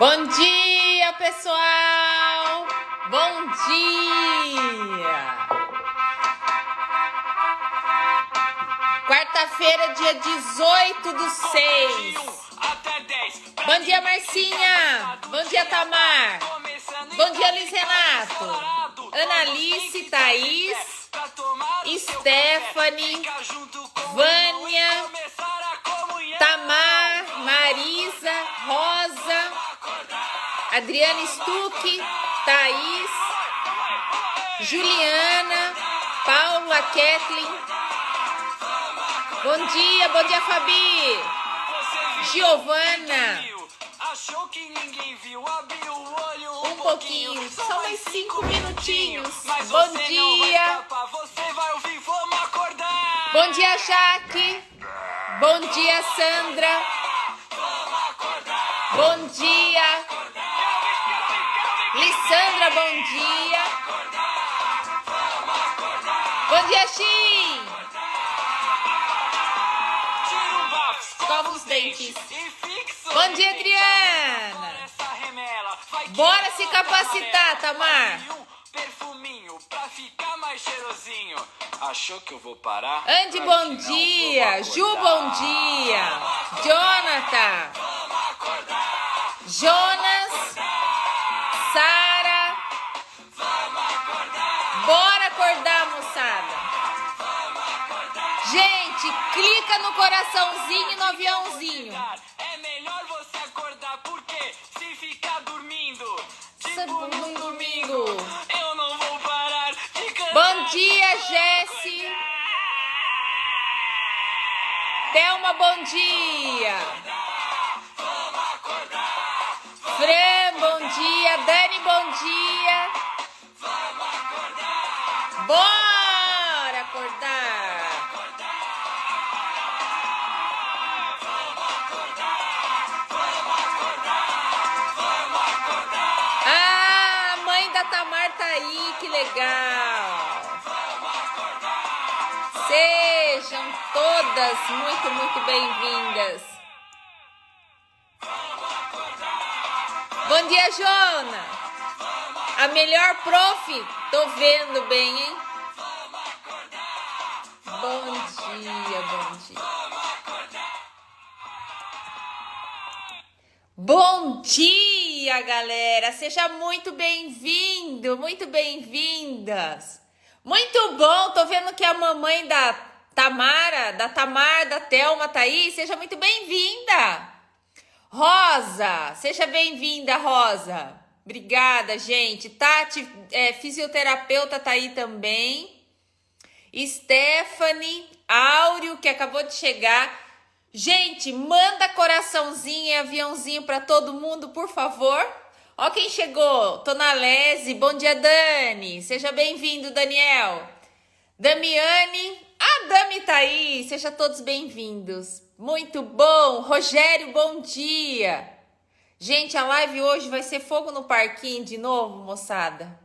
Bom dia, pessoal! Bom dia! Quarta-feira, dia 18/6. Bom dia, Marcinha! Bom dia, Tamar! Bom dia, Luiz Renato! Analice, Thaís, Stephanie, Vânia, Tamar, Marisa, Rosa, Adriana Stuck, Thaís, Juliana, Paula, Kathleen. Bom dia, Fabi. Giovana. Um pouquinho, só mais 5 minutinhos. Bom dia. Bom dia, Jaque. Bom dia, Sandra. Bom dia. Lissandra, bom dia. Bom dia, Xim. Escova os dentes. Bom dia, Adriana. Bora se capacitar, Tamar. Perfuminho pra ficar mais cheirosinho. Achou que eu vou parar? Andy, bom dia. Ju, bom dia. Jonathan. Jonas. Sara. Bora acordar, moçada. Gente, clica no coraçãozinho e no aviãozinho. É melhor você acordar porque se ficar dormindo, Tipo num domingo. eu não vou parar de cantar. Bom dia, Jessi. Thelma, bom dia. Fran, bom dia. Dani, bom dia. Bora acordar. Ah, a mãe da Tamar tá aí, que legal. Sejam todas muito bem-vindas. Bom dia, Jona. A melhor prof. Tô vendo bem, hein? Bom dia, bom dia. Bom dia, galera. Seja muito bem-vindo, muito bem-vindas. Muito bom, tô vendo que a mamãe da Tamara, da Thelma tá aí. Seja muito bem-vinda. Rosa, seja bem-vinda, Rosa. Obrigada, gente. Tati, fisioterapeuta, tá aí também. Stephanie, Áureo, que acabou de chegar. Gente, manda coraçãozinho e aviãozinho para todo mundo, por favor. Ó quem chegou, Tonalese, bom dia, Dani. Seja bem-vindo, Daniel. Damiane, a Dami tá aí. Seja todos bem-vindos. Muito bom. Rogério, bom dia. Gente, a live hoje vai ser fogo no parquinho de novo, moçada.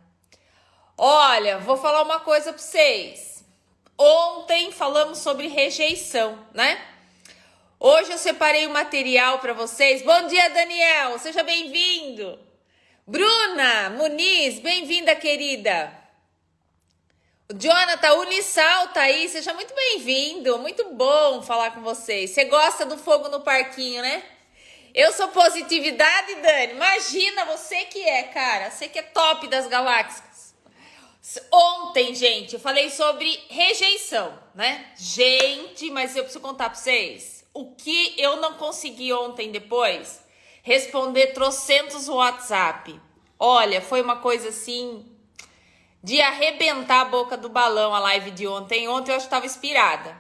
Olha, vou falar uma coisa para vocês. Ontem falamos sobre rejeição, né? Hoje eu separei o material para vocês. Bom dia, Daniel. Seja bem-vindo. Bruna Muniz, bem-vinda, querida. O Jonathan Unisal tá aí. Seja muito bem-vindo. Muito bom falar com vocês. Você gosta do fogo no parquinho, né? Eu sou positividade, Dani. Imagina, você que é, cara. Você que é top das galáxias. Ontem, gente, eu falei sobre rejeição, né? Gente, mas eu preciso contar pra vocês. O que eu não consegui ontem depois? Responder trocentos WhatsApp. Olha, foi uma coisa assim de arrebentar a boca do balão a live de ontem. Ontem eu estava inspirada.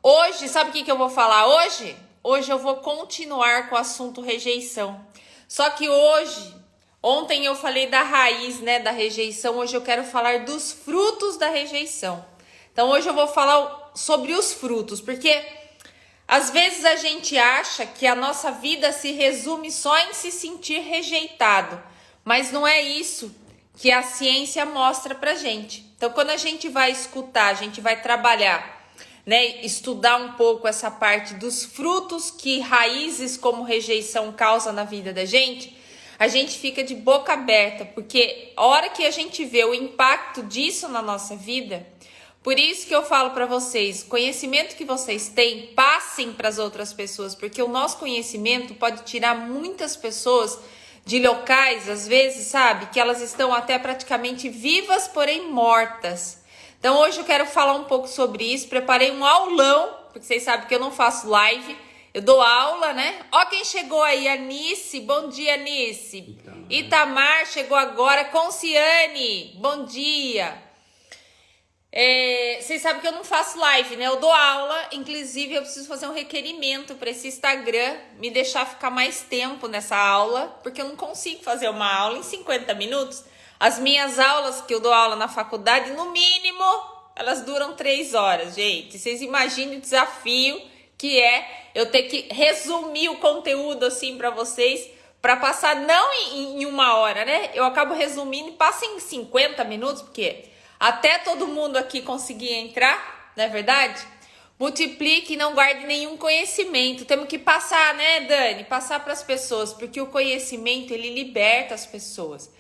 Hoje, sabe o que eu vou falar hoje? Hoje eu vou continuar com o assunto rejeição. Só que ontem eu falei da raiz, né, da rejeição. Hoje eu quero falar dos frutos da rejeição. Então hoje eu vou falar sobre os frutos, porque às vezes a gente acha que a nossa vida se resume só em se sentir rejeitado, mas não é isso que a ciência mostra pra gente. Então quando a gente vai escutar, a gente vai trabalhar, né, estudar um pouco essa parte dos frutos que raízes como rejeição causam na vida da gente, a gente fica de boca aberta, porque a hora que a gente vê o impacto disso na nossa vida, por isso que eu falo para vocês, conhecimento que vocês têm, passem para as outras pessoas, porque o nosso conhecimento pode tirar muitas pessoas de locais, às vezes, sabe, que elas estão até praticamente vivas, porém mortas. Então hoje eu quero falar um pouco sobre isso, preparei um aulão, porque vocês sabem que eu não faço live, eu dou aula, né? Ó quem chegou aí, Anice, bom dia, Anice. Itamar chegou agora, Conciane, bom dia. Vocês sabem que eu não faço live, né? Eu dou aula, inclusive eu preciso fazer um requerimento para esse Instagram me deixar ficar mais tempo nessa aula, porque eu não consigo fazer uma aula em 50 minutos. As minhas aulas, que eu dou aula na faculdade, no mínimo, elas duram 3 horas, gente. Vocês imaginem o desafio que é eu ter que resumir o conteúdo assim para vocês, para passar não em 1 hora, né? Eu acabo resumindo e passo em 50 minutos, porque até todo mundo aqui conseguir entrar, não é verdade? Multiplique e não guarde nenhum conhecimento. Temos que passar, né, Dani? Passar para as pessoas, porque o conhecimento, ele liberta as pessoas.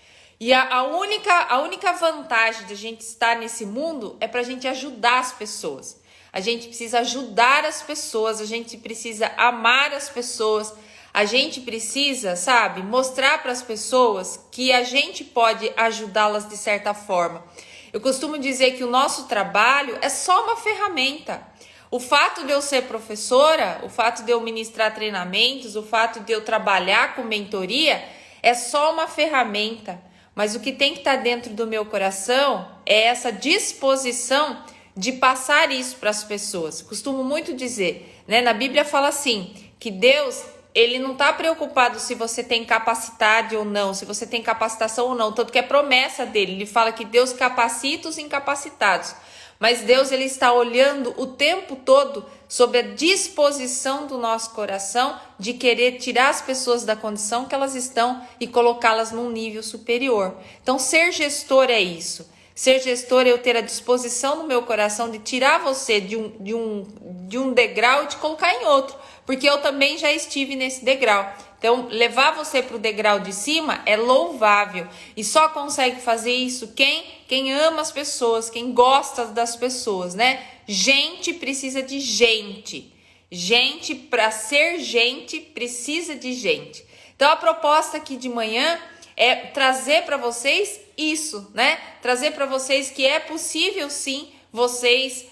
E a única vantagem de a gente estar nesse mundo é para a gente ajudar as pessoas. A gente precisa ajudar as pessoas, a gente precisa amar as pessoas, a gente precisa, sabe, mostrar para as pessoas que a gente pode ajudá-las de certa forma. Eu costumo dizer que o nosso trabalho é só uma ferramenta. O fato de eu ser professora, o fato de eu ministrar treinamentos, o fato de eu trabalhar com mentoria é só uma ferramenta. Mas o que tem que estar dentro do meu coração é essa disposição de passar isso para as pessoas. Costumo muito dizer, né? Na Bíblia fala assim, que Deus, ele não está preocupado se você tem capacidade ou não, se você tem capacitação ou não, tanto que é promessa dele. Ele fala que Deus capacita os incapacitados. Mas Deus, ele está olhando o tempo todo sobre a disposição do nosso coração de querer tirar as pessoas da condição que elas estão e colocá-las num nível superior. Então, ser gestor é isso. Ser gestor é eu ter a disposição no meu coração de tirar você de um degrau e te colocar em outro. Porque eu também já estive nesse degrau. Então, levar você para o degrau de cima é louvável. E só consegue fazer isso quem ama as pessoas, quem gosta das pessoas, né? Gente precisa de gente. Gente, para ser gente, precisa de gente. Então, a proposta aqui de manhã é trazer para vocês isso, né? Trazer para vocês que é possível, sim, vocês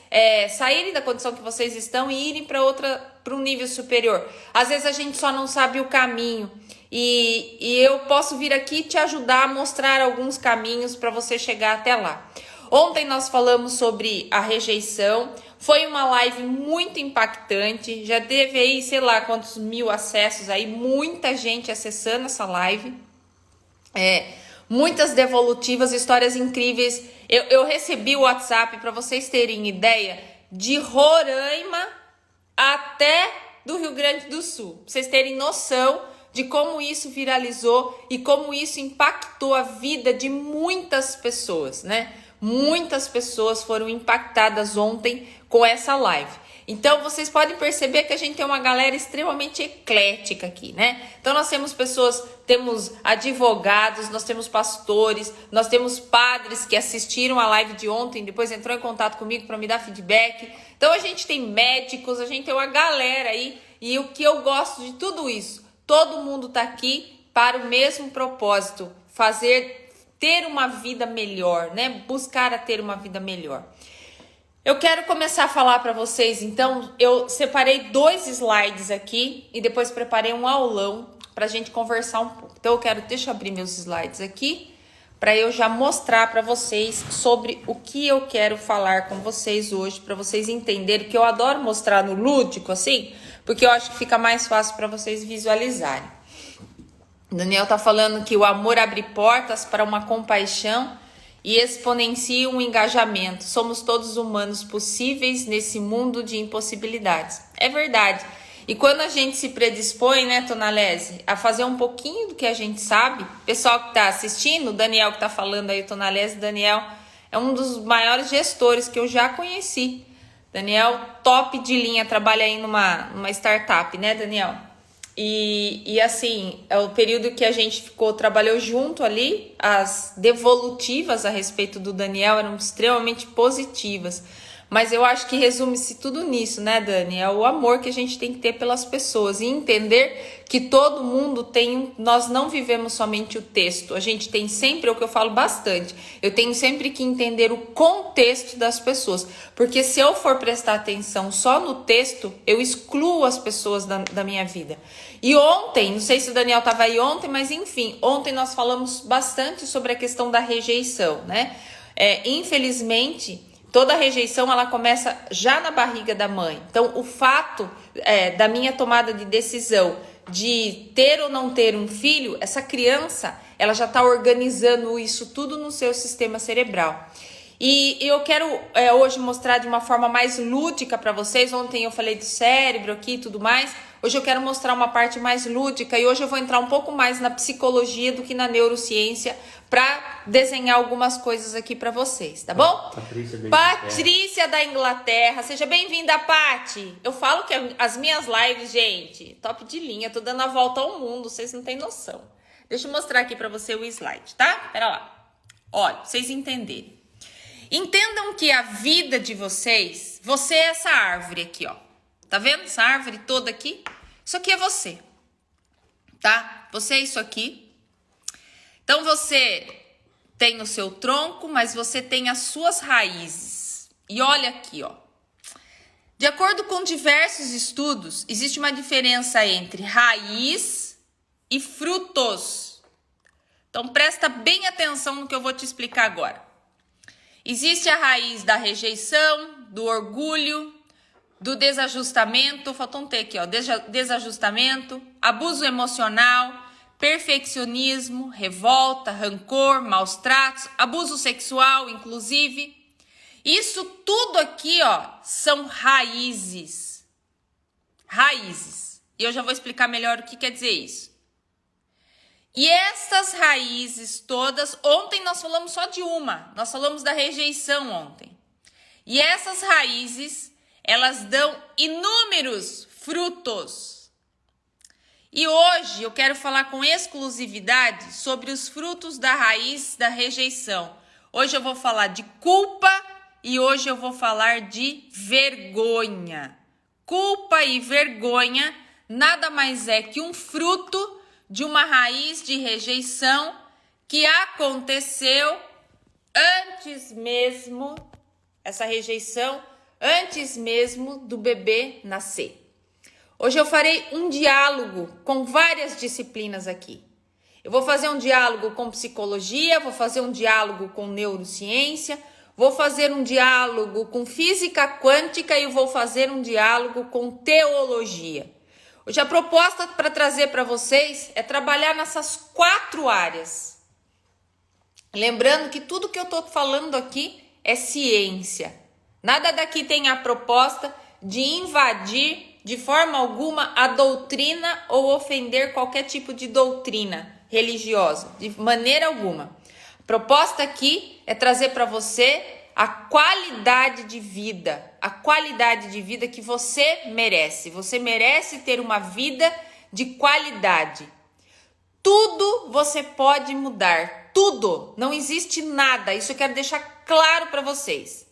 saírem da condição que vocês estão e irem para um nível superior. Às vezes a gente só não sabe o caminho e eu posso vir aqui te ajudar a mostrar alguns caminhos para você chegar até lá. Ontem nós falamos sobre a rejeição, foi uma live muito impactante, já teve aí, sei lá quantos 1000 acessos aí, muita gente acessando essa live, muitas devolutivas, histórias incríveis. Eu recebi o WhatsApp, para vocês terem ideia, de Roraima até do Rio Grande do Sul. Pra vocês terem noção de como isso viralizou e como isso impactou a vida de muitas pessoas, né? Muitas pessoas foram impactadas ontem com essa live. Então, vocês podem perceber que a gente tem uma galera extremamente eclética aqui, né? Então, nós temos pessoas, temos advogados, nós temos pastores, nós temos padres que assistiram a live de ontem, depois entrou em contato comigo para me dar feedback. Então, a gente tem médicos, a gente tem uma galera aí. E o que eu gosto de tudo isso, todo mundo tá aqui para o mesmo propósito, ter uma vida melhor, né? Buscar a ter uma vida melhor. Eu quero começar a falar para vocês, então, eu separei 2 slides aqui e depois preparei um aulão para a gente conversar um pouco. Então, deixa eu abrir meus slides aqui para eu já mostrar para vocês sobre o que eu quero falar com vocês hoje, para vocês entenderem, que eu adoro mostrar no lúdico, assim, porque eu acho que fica mais fácil para vocês visualizarem. Daniel tá falando que o amor abre portas para uma compaixão e exponencia um engajamento. Somos todos humanos possíveis nesse mundo de impossibilidades. É verdade. E quando a gente se predispõe, né, Tonalese, a fazer um pouquinho do que a gente sabe, pessoal que tá assistindo, o Daniel que tá falando aí, Tonalese, Daniel é um dos maiores gestores que eu já conheci. Daniel, top de linha, trabalha aí numa startup, né, Daniel? E assim, é o período que a gente trabalhou junto ali, as devolutivas a respeito do Daniel eram extremamente positivas. Mas eu acho que resume-se tudo nisso, né, Dani? É o amor que a gente tem que ter pelas pessoas e entender que todo mundo tem... Nós não vivemos somente o texto, a gente tem sempre, é o que eu falo bastante, eu tenho sempre que entender o contexto das pessoas, porque se eu for prestar atenção só no texto, eu excluo as pessoas da minha vida. E ontem, não sei se o Daniel estava aí ontem, mas enfim, ontem nós falamos bastante sobre a questão da rejeição, né? Infelizmente... Toda rejeição, ela começa já na barriga da mãe. Então, o fato da minha tomada de decisão de ter ou não ter um filho, essa criança, ela já está organizando isso tudo no seu sistema cerebral. E eu quero hoje mostrar de uma forma mais lúdica para vocês. Ontem eu falei do cérebro aqui e tudo mais. Hoje eu quero mostrar uma parte mais lúdica e hoje eu vou entrar um pouco mais na psicologia do que na neurociência para desenhar algumas coisas aqui para vocês, tá bom? Patrícia da Inglaterra. Seja bem-vinda, Pati. Eu falo que as minhas lives, gente, top de linha. Tô dando a volta ao mundo, vocês não têm noção. Deixa eu mostrar aqui para você o slide, tá? Pera lá. Olha, pra vocês entenderem. Entendam que a vida de vocês, você é essa árvore aqui, ó. Tá vendo essa árvore toda aqui? Isso aqui é você, tá? Você é isso aqui. Então, você tem o seu tronco, mas você tem as suas raízes. E olha aqui, ó. De acordo com diversos estudos, existe uma diferença entre raiz e frutos. Então, presta bem atenção no que eu vou te explicar agora. Existe a raiz da rejeição, do orgulho, do desajustamento, faltou um T aqui, ó, desajustamento, abuso emocional, perfeccionismo, revolta, rancor, maus tratos, abuso sexual, inclusive. Isso tudo aqui, ó, são raízes. Raízes. E eu já vou explicar melhor o que quer dizer isso. E essas raízes todas, ontem nós falamos só de uma, nós falamos da rejeição ontem. E essas raízes, elas dão inúmeros frutos. E hoje eu quero falar com exclusividade sobre os frutos da raiz da rejeição. Hoje eu vou falar de culpa e hoje eu vou falar de vergonha. Culpa e vergonha nada mais é que um fruto de uma raiz de rejeição que aconteceu antes mesmo, essa rejeição, antes mesmo do bebê nascer. Hoje eu farei um diálogo com várias disciplinas aqui. Eu vou fazer um diálogo com psicologia, vou fazer um diálogo com neurociência, vou fazer um diálogo com física quântica e eu vou fazer um diálogo com teologia. Hoje a proposta para trazer para vocês é trabalhar nessas 4 áreas. Lembrando que tudo que eu estou falando aqui é ciência. Nada daqui tem a proposta de invadir de forma alguma a doutrina ou ofender qualquer tipo de doutrina religiosa, de maneira alguma. A proposta aqui é trazer para você a qualidade de vida que você merece. Você merece ter uma vida de qualidade. Tudo você pode mudar, tudo. Não existe nada, isso eu quero deixar claro para vocês.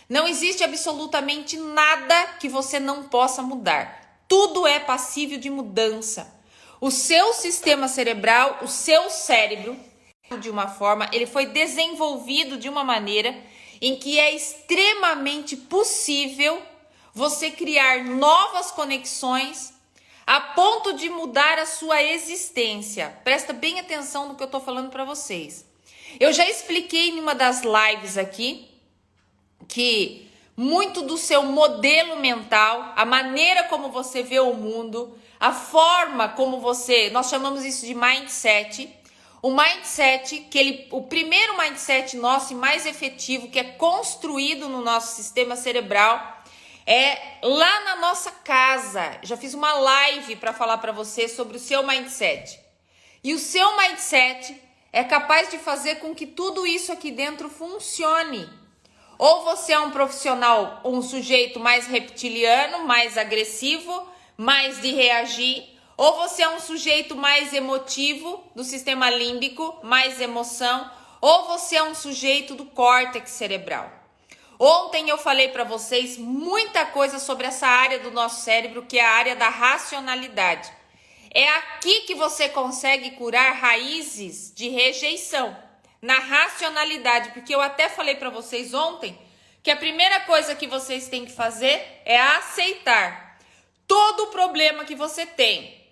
Não existe absolutamente nada que você não possa mudar. Tudo é passível de mudança. O seu sistema cerebral, o seu cérebro, de uma forma, ele foi desenvolvido de uma maneira em que é extremamente possível você criar novas conexões a ponto de mudar a sua existência. Presta bem atenção no que eu estou falando para vocês. Eu já expliquei em uma das lives aqui que muito do seu modelo mental, a maneira como você vê o mundo, a forma como você, nós chamamos isso de mindset. O mindset, o primeiro mindset nosso e mais efetivo, que é construído no nosso sistema cerebral, é lá na nossa casa. Já fiz uma live para falar para você sobre o seu mindset. E o seu mindset é capaz de fazer com que tudo isso aqui dentro funcione. Ou você é um profissional, um sujeito mais reptiliano, mais agressivo, mais de reagir, Ou você é um sujeito mais emotivo, do sistema límbico, mais emoção, ou você é um sujeito do córtex cerebral. Ontem eu falei para vocês muita coisa sobre essa área do nosso cérebro, que é a área da racionalidade. É aqui que você consegue curar raízes de rejeição, na racionalidade, porque eu até falei para vocês ontem que a primeira coisa que vocês têm que fazer é aceitar todo o problema que você tem.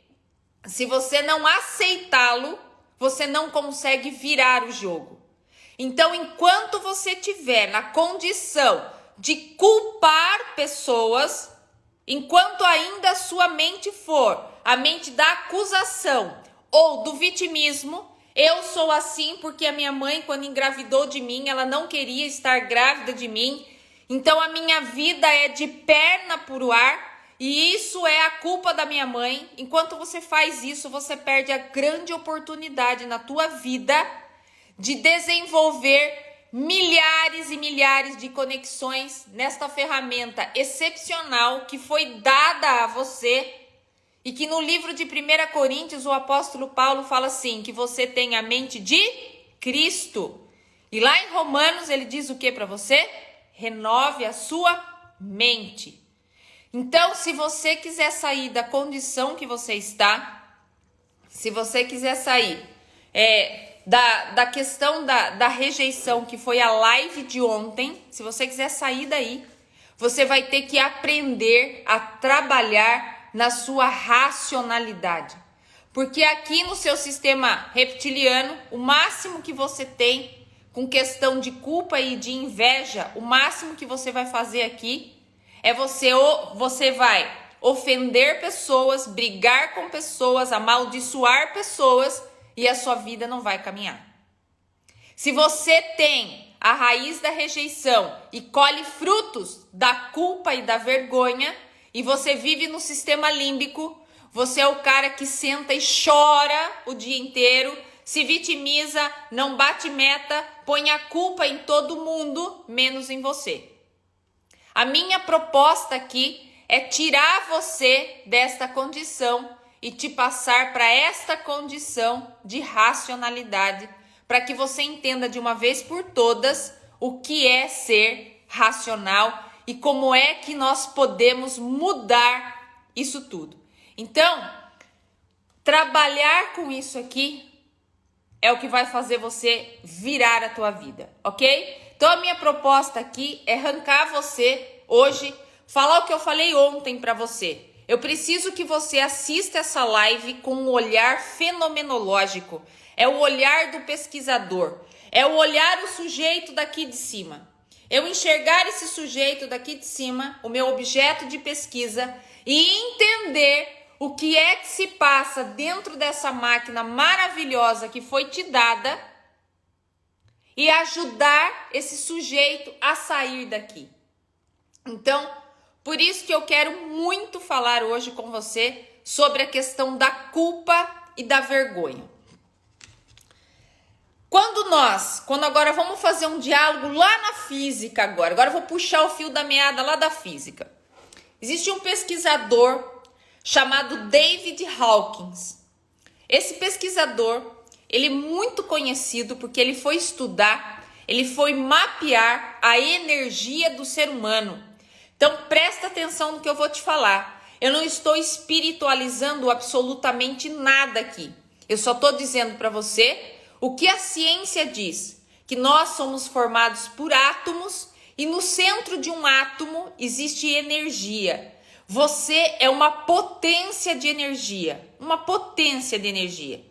Se você não aceitá-lo, você não consegue virar o jogo. Então, enquanto você estiver na condição de culpar pessoas, enquanto ainda a sua mente for a mente da acusação ou do vitimismo, eu sou assim porque a minha mãe, quando engravidou de mim, ela não queria estar grávida de mim, então a minha vida é de perna pro ar, e isso é a culpa da minha mãe. Enquanto você faz isso, você perde a grande oportunidade na tua vida de desenvolver milhares e milhares de conexões nesta ferramenta excepcional que foi dada a você e que no livro de 1 Coríntios o apóstolo Paulo fala assim, que você tem a mente de Cristo. E lá em Romanos ele diz o que para você? Renove a sua mente. Então, se você quiser sair da condição que você está, se você quiser sair da questão da rejeição, que foi a live de ontem, se você quiser sair daí, você vai ter que aprender a trabalhar na sua racionalidade. Porque aqui no seu sistema reptiliano, o máximo que você tem com questão de culpa e de inveja, o máximo que você vai fazer aqui é você vai ofender pessoas, brigar com pessoas, amaldiçoar pessoas e a sua vida não vai caminhar. Se você tem a raiz da rejeição e colhe frutos da culpa e da vergonha e você vive no sistema límbico, você é o cara que senta e chora o dia inteiro, se vitimiza, não bate meta, põe a culpa em todo mundo, menos em você. A minha proposta aqui é tirar você desta condição e te passar para esta condição de racionalidade, para que você entenda de uma vez por todas o que é ser racional e como é que nós podemos mudar isso tudo. Então, trabalhar com isso aqui é o que vai fazer você virar a tua vida, ok? Então a minha proposta aqui é arrancar você hoje, falar o que eu falei ontem para você. Eu preciso que você assista essa live com um olhar fenomenológico. É o olhar do pesquisador. É o olhar do sujeito daqui de cima. Eu enxergar esse sujeito daqui de cima, o meu objeto de pesquisa, e entender o que é que se passa dentro dessa máquina maravilhosa que foi te dada e ajudar esse sujeito a sair daqui. Então, por isso que eu quero muito falar hoje com você sobre a questão da culpa e da vergonha. Quando agora vamos fazer um diálogo lá na física agora eu vou puxar o fio da meada lá da física. Existe um pesquisador chamado David Hawkins. Esse pesquisador, ele é muito conhecido porque ele foi estudar, ele foi mapear a energia do ser humano. Então presta atenção no que eu vou te falar. Eu não estou espiritualizando absolutamente nada aqui. Eu só estou dizendo para você o que a ciência diz, que nós somos formados por átomos e no centro de um átomo existe energia. Você é uma potência de energia, uma potência de energia.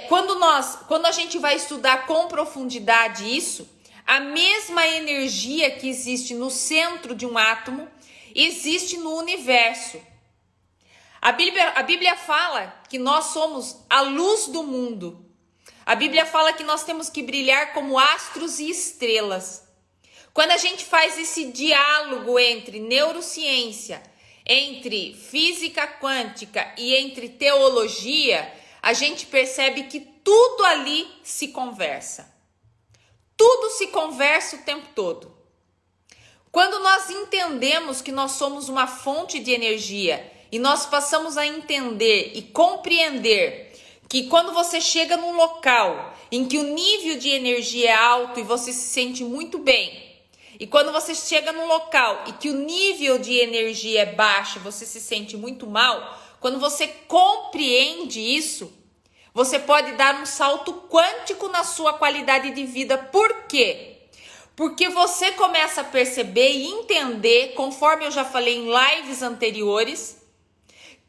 Quando a gente vai estudar com profundidade isso, a mesma energia que existe no centro de um átomo existe no universo. A Bíblia fala que nós somos a luz do mundo. A Bíblia fala que nós temos que brilhar como astros e estrelas. Quando a gente faz esse diálogo entre neurociência, entre física quântica e entre teologia, a gente percebe que tudo ali se conversa. Tudo se conversa o tempo todo. Quando nós entendemos que nós somos uma fonte de energia e nós passamos a entender e compreender que quando você chega num local em que o nível de energia é alto e você se sente muito bem, e quando você chega num local e que o nível de energia é baixo, você se sente muito mal, quando você compreende isso, você pode dar um salto quântico na sua qualidade de vida. Por quê? Porque você começa a perceber e entender, conforme eu já falei em lives anteriores,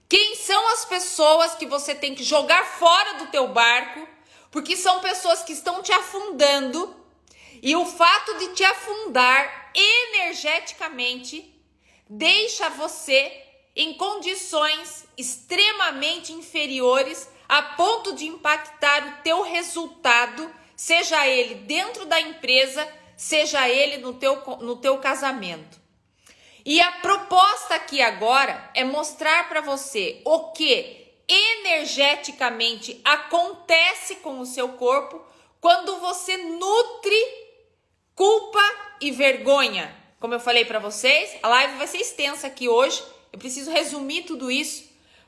quem são as pessoas que você tem que jogar fora do teu barco, porque são pessoas que estão te afundando, e o fato de te afundar energeticamente deixa você em condições extremamente inferiores a ponto de impactar o teu resultado, seja ele dentro da empresa, seja ele no teu casamento. E a proposta aqui agora é mostrar para você o que energeticamente acontece com o seu corpo quando você nutre culpa e vergonha. Como eu falei para vocês, a live vai ser extensa aqui hoje. Eu preciso resumir tudo isso,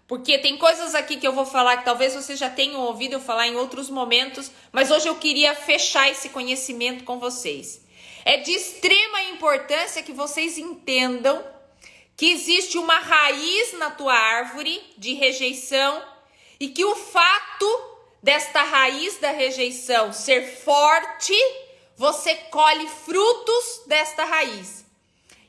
porque tem coisas aqui que eu vou falar que talvez vocês já tenham ouvido eu falar em outros momentos, mas hoje eu queria fechar esse conhecimento com vocês. É de extrema importância que vocês entendam que existe uma raiz na tua árvore de rejeição e que o fato desta raiz da rejeição ser forte, você colhe frutos desta raiz.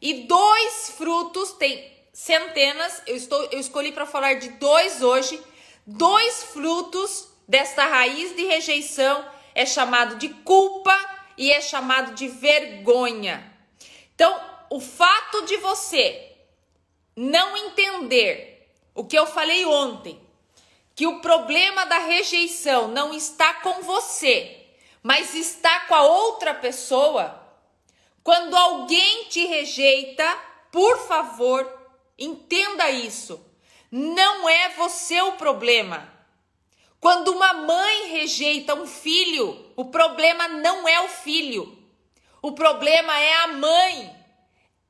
E 2 frutos, tem centenas, eu escolhi para falar de 2 hoje. 2 frutos desta raiz de rejeição é chamado de culpa e é chamado de vergonha. Então, o fato de você não entender o que eu falei ontem, que o problema da rejeição não está com você, mas está com a outra pessoa. Quando alguém te rejeita, por favor, entenda isso. Não é você o problema. Quando uma mãe rejeita um filho, o problema não é o filho. O problema é a mãe.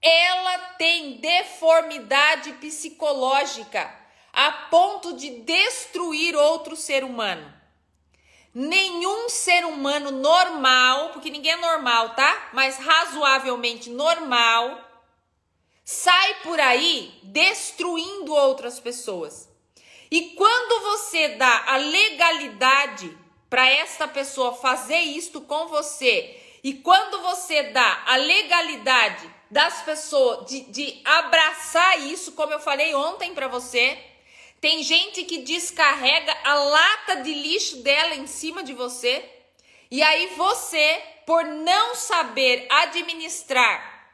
Ela tem deformidade psicológica a ponto de destruir outro ser humano. Nenhum ser humano normal, porque ninguém é normal, tá? Mas razoavelmente normal, sai por aí destruindo outras pessoas. E quando você dá a legalidade para esta pessoa fazer isto com você, e quando você dá a legalidade das pessoas de abraçar isso, como eu falei ontem para você, tem gente que descarrega a lata de lixo dela em cima de você, e aí você, por não saber administrar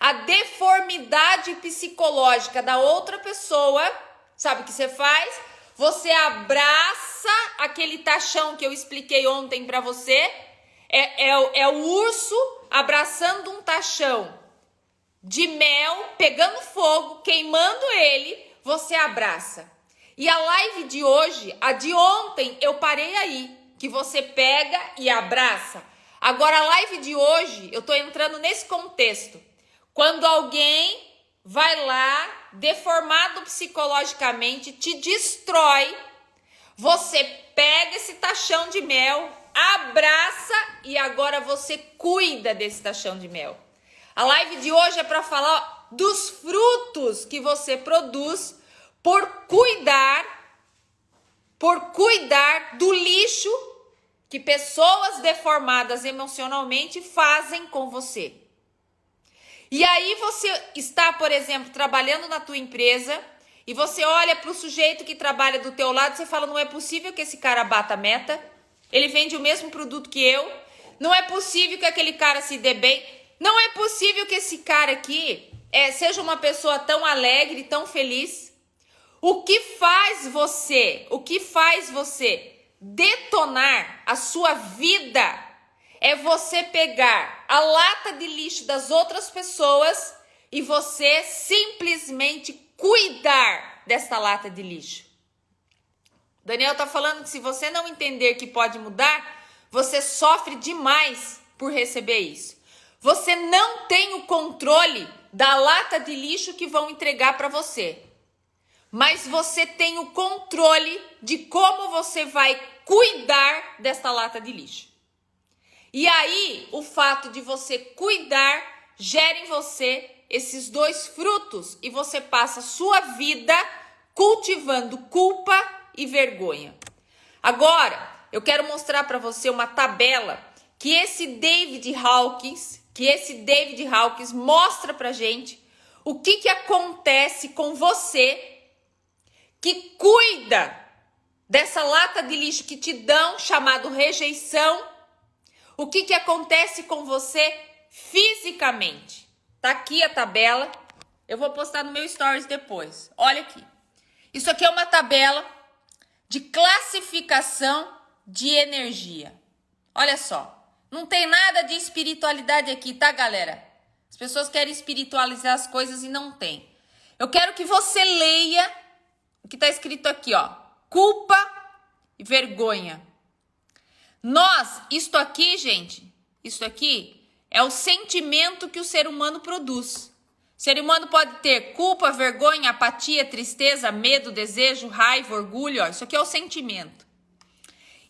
a deformidade psicológica da outra pessoa, sabe o que você faz? Você abraça aquele tachão que eu expliquei ontem para você, é o urso abraçando um tachão de mel, pegando fogo, queimando ele, você abraça. E a live de hoje, a de ontem, eu parei aí, que você pega e abraça. Agora a live de hoje, eu tô entrando nesse contexto. Quando alguém vai lá, deformado psicologicamente, te destrói, você pega esse tachão de mel, abraça e agora você cuida desse tachão de mel. A live de hoje é para falar dos frutos que você produz por cuidar do lixo que pessoas deformadas emocionalmente fazem com você. E aí você está, por exemplo, trabalhando na tua empresa e você olha para o sujeito que trabalha do teu lado e você fala, não é possível que esse cara bata a meta, ele vende o mesmo produto que eu, não é possível que aquele cara se dê bem, não é possível que esse cara aqui seja uma pessoa tão alegre, tão feliz. O que faz você detonar a sua vida é você pegar a lata de lixo das outras pessoas e você simplesmente cuidar dessa lata de lixo. Daniel tá falando que se você não entender que pode mudar, você sofre demais por receber isso. Você não tem o controle da lata de lixo que vão entregar para você. mas você tem o controle de como você vai cuidar desta lata de lixo. E aí, o fato de você cuidar gera em você esses dois frutos e você passa a sua vida cultivando culpa e vergonha. Agora, eu quero mostrar para você uma tabela que esse David Hawkins mostra pra gente o que acontece com você que cuida dessa lata de lixo que te dão, chamado rejeição. O que acontece com você fisicamente? Tá aqui a tabela. Eu vou postar no meu stories depois. Olha aqui. Isso aqui é uma tabela de classificação de energia. Olha só. Não tem nada de espiritualidade aqui, tá, galera? As pessoas querem espiritualizar as coisas e não tem. Eu quero que você leia o que tá escrito aqui, ó. Culpa e vergonha. Isto aqui, gente, isso aqui é o sentimento que o ser humano produz. O ser humano pode ter culpa, vergonha, apatia, tristeza, medo, desejo, raiva, orgulho, ó. Isso aqui é o sentimento.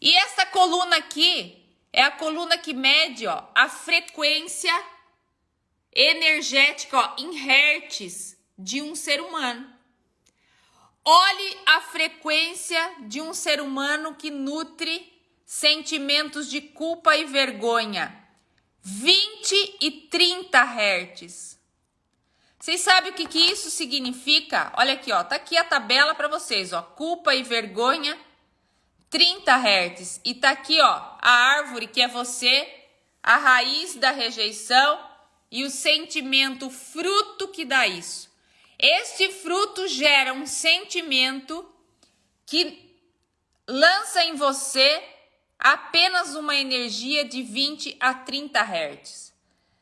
E essa coluna aqui é a coluna que mede, ó, a frequência energética, ó, em hertz de um ser humano. Olhe a frequência de um ser humano que nutre sentimentos de culpa e vergonha. 20 e 30 hertz. Vocês sabem o que isso significa? Olha aqui, ó, tá aqui a tabela para vocês, ó, culpa e vergonha, 30 hertz. E tá aqui, ó, a árvore que é você, a raiz da rejeição e o sentimento, o fruto que dá isso. Este fruto gera um sentimento que lança em você apenas uma energia de 20 a 30 hertz.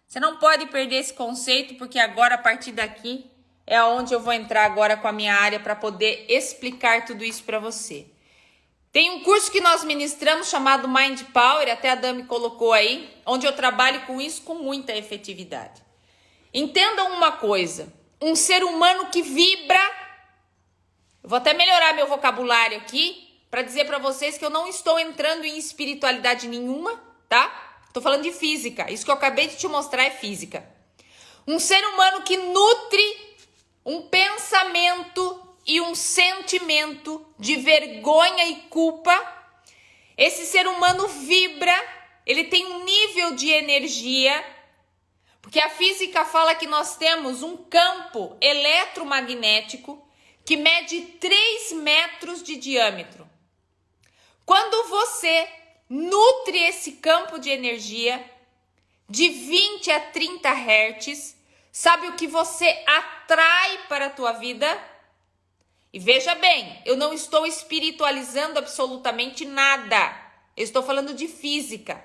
Você não pode perder esse conceito, porque agora, a partir daqui, é onde eu vou entrar agora com a minha área para poder explicar tudo isso para você. Tem um curso que nós ministramos chamado Mind Power, até a Dami colocou aí, onde eu trabalho com isso com muita efetividade. Entendam uma coisa, um ser humano que vibra, eu vou até melhorar meu vocabulário aqui, para dizer para vocês que eu não estou entrando em espiritualidade nenhuma, tá? Estou falando de física. Isso que eu acabei de te mostrar é física. Um ser humano que nutre um pensamento e um sentimento de vergonha e culpa. Esse ser humano vibra, ele tem um nível de energia, porque a física fala que nós temos um campo eletromagnético que mede 3 metros de diâmetro. Quando você nutre esse campo de energia de 20 a 30 hertz, sabe o que você atrai para a tua vida? E veja bem, eu não estou espiritualizando absolutamente nada. Eu estou falando de física.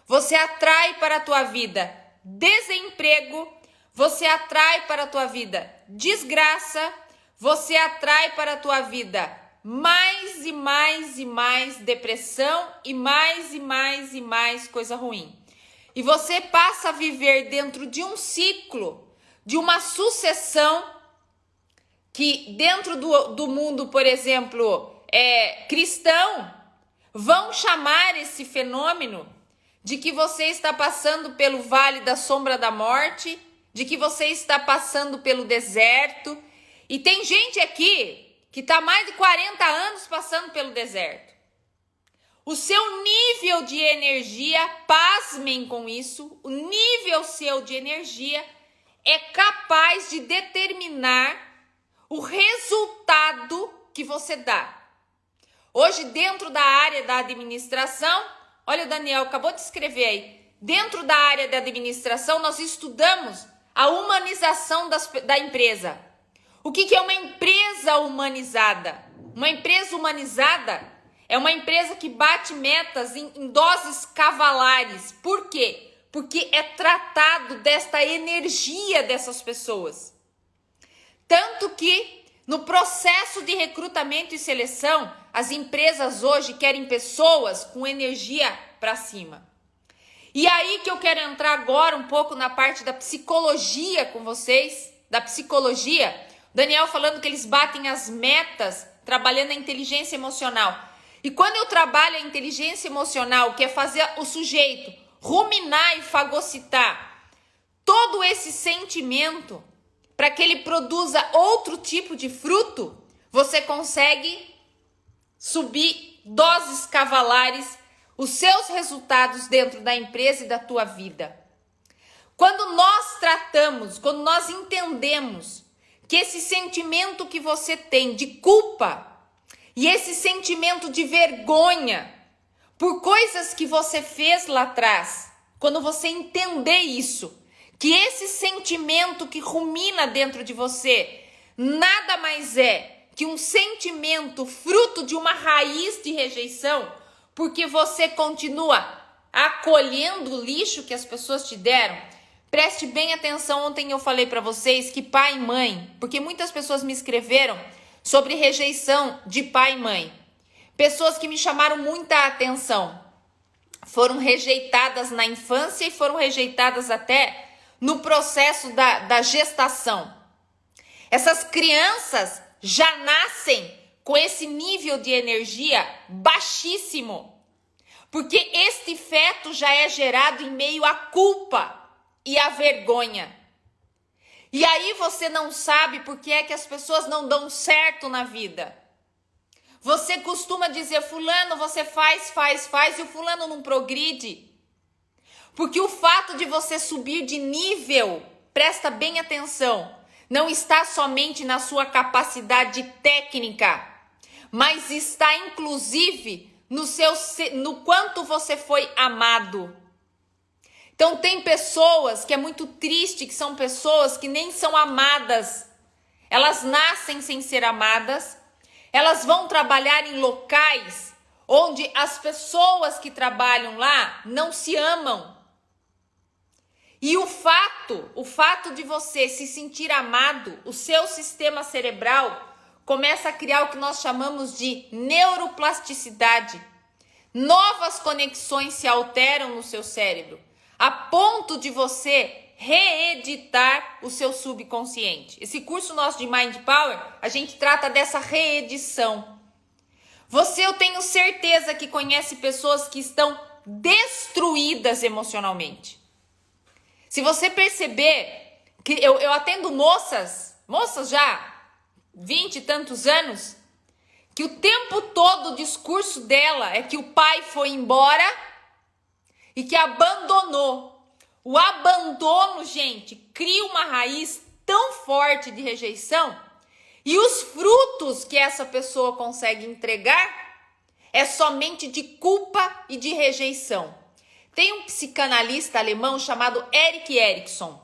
Você atrai para a tua vida desemprego, você atrai para a tua vida desgraça, você atrai para a tua vida mais e mais e mais depressão e mais coisa ruim. E você passa a viver dentro de um ciclo, de uma sucessão que dentro do mundo, por exemplo, cristão, vão chamar esse fenômeno de que você está passando pelo vale da sombra da morte, de que você está passando pelo deserto. E tem gente aqui que está mais de 40 anos passando pelo deserto. O seu nível de energia, pasmem com isso, o nível seu de energia é capaz de determinar o resultado que você dá. Hoje, dentro da área da administração, olha, o Daniel acabou de escrever aí, dentro da área da administração, nós estudamos a humanização da empresa. O que é uma empresa humanizada? Uma empresa humanizada é uma empresa que bate metas em doses cavalares. Por quê? Porque é tratado desta energia dessas pessoas. Tanto que no processo de recrutamento e seleção, as empresas hoje querem pessoas com energia para cima. E aí que eu quero entrar agora um pouco na parte da psicologia com vocês, da psicologia, Daniel falando que eles batem as metas trabalhando a inteligência emocional. E quando eu trabalho a inteligência emocional, que é fazer o sujeito ruminar e fagocitar todo esse sentimento para que ele produza outro tipo de fruto, você consegue subir doses cavalares os seus resultados dentro da empresa e da tua vida. Quando nós entendemos que esse sentimento que você tem de culpa e esse sentimento de vergonha por coisas que você fez lá atrás, quando você entender isso, que esse sentimento que rumina dentro de você nada mais é que um sentimento fruto de uma raiz de rejeição, porque você continua acolhendo o lixo que as pessoas te deram. Preste bem atenção, ontem eu falei para vocês que pai e mãe, porque muitas pessoas me escreveram sobre rejeição de pai e mãe. Pessoas que me chamaram muita atenção. Foram rejeitadas na infância e foram rejeitadas até no processo da gestação. Essas crianças já nascem com esse nível de energia baixíssimo, porque este feto já é gerado em meio à culpa e à vergonha. E aí você não sabe por que é que as pessoas não dão certo na vida. Você costuma dizer, fulano, você faz, e o fulano não progride. Porque o fato de você subir de nível, presta bem atenção, não está somente na sua capacidade técnica, mas está inclusive no quanto você foi amado. Então tem pessoas que é muito triste, que são pessoas que nem são amadas. Elas nascem sem ser amadas. Elas vão trabalhar em locais onde as pessoas que trabalham lá não se amam. E o fato de você se sentir amado, o seu sistema cerebral começa a criar o que nós chamamos de neuroplasticidade. Novas conexões se alteram no seu cérebro, a ponto de você reeditar o seu subconsciente. Esse curso nosso de Mind Power, a gente trata dessa reedição. Eu tenho certeza que conhece pessoas que estão destruídas emocionalmente. Se você perceber que eu atendo moças já 20 e tantos anos, que o tempo todo o discurso dela é que o pai foi embora e que abandonou. O abandono, gente, cria uma raiz tão forte de rejeição e os frutos que essa pessoa consegue entregar é somente de culpa e de rejeição. Tem um psicanalista alemão chamado Erik Erikson.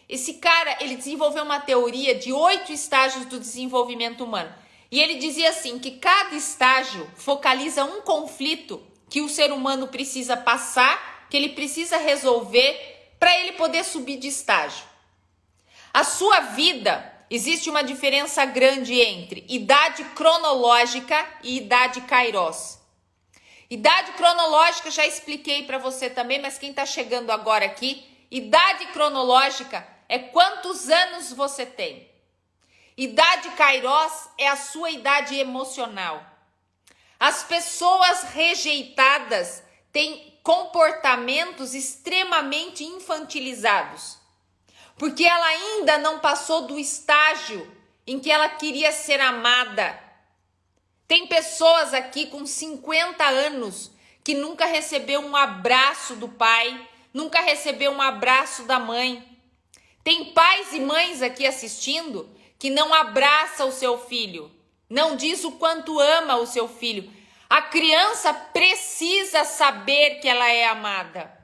Esse cara, ele desenvolveu uma teoria de 8 estágios do desenvolvimento humano. E ele dizia assim, que cada estágio focaliza um conflito que o ser humano precisa passar, que ele precisa resolver para ele poder subir de estágio. A sua vida, existe uma diferença grande entre idade cronológica e idade kairos. Idade cronológica já expliquei para você também, mas quem está chegando agora aqui, idade cronológica é quantos anos você tem. Idade kairos é a sua idade emocional. As pessoas rejeitadas têm comportamentos extremamente infantilizados, porque ela ainda não passou do estágio em que ela queria ser amada. Tem pessoas aqui com 50 anos que nunca recebeu um abraço do pai, nunca recebeu um abraço da mãe. Tem pais e mães aqui assistindo que não abraça o seu filho, não diz o quanto ama o seu filho. A criança precisa saber que ela é amada.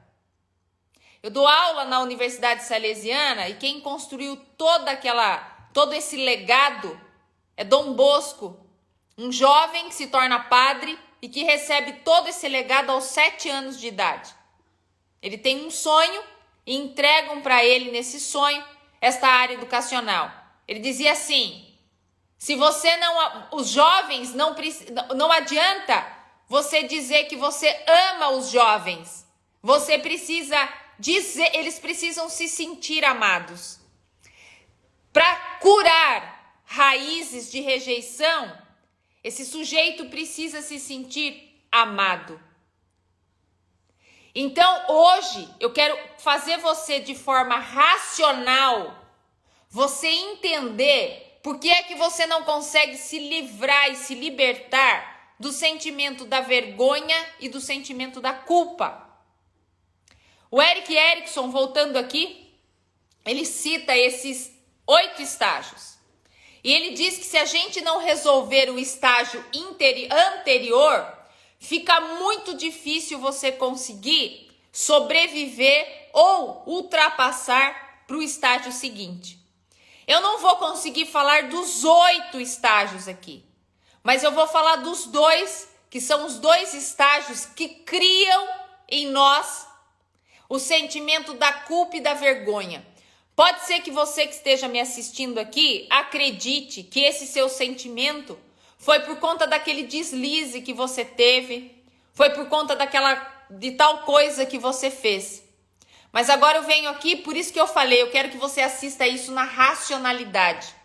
Eu dou aula na Universidade Salesiana e quem construiu todo esse legado é Dom Bosco, um jovem que se torna padre e que recebe todo esse legado aos 7 anos de idade. Ele tem um sonho e entregam para ele nesse sonho esta área educacional. Ele dizia assim, os jovens não adianta você dizer que você ama os jovens. Você precisa dizer, eles precisam se sentir amados. Para curar raízes de rejeição, esse sujeito precisa se sentir amado. Então, hoje, eu quero fazer você de forma racional, você entender por que é que você não consegue se livrar e se libertar do sentimento da vergonha e do sentimento da culpa. O Erik Erikson, voltando aqui, ele cita esses 8 estágios. E ele diz que se a gente não resolver o estágio anterior, fica muito difícil você conseguir sobreviver ou ultrapassar para o estágio seguinte. Eu não vou conseguir falar dos 8 estágios aqui, mas eu vou falar dos 2, que são os 2 estágios que criam em nós o sentimento da culpa e da vergonha. Pode ser que você que esteja me assistindo aqui acredite que esse seu sentimento foi por conta daquele deslize que você teve, foi por conta de tal coisa que você fez. Mas agora eu venho aqui, por isso que eu falei, eu quero que você assista isso na racionalidade.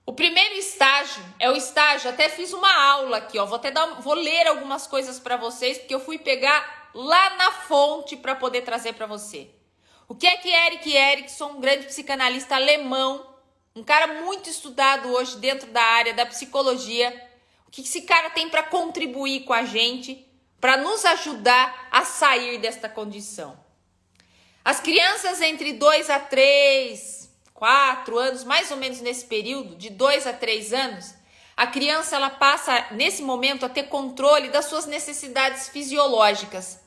O primeiro estágio é o estágio, até fiz uma aula aqui, ó, vou ler algumas coisas para vocês, porque eu fui pegar lá na fonte para poder trazer para você. O que é que Erik Erikson, um grande psicanalista alemão, um cara muito estudado hoje dentro da área da psicologia, o que esse cara tem para contribuir com a gente, para nos ajudar a sair desta condição? As crianças entre 2 a 3, 4 anos, mais ou menos nesse período, de 2 a 3 anos, a criança ela passa nesse momento a ter controle das suas necessidades fisiológicas.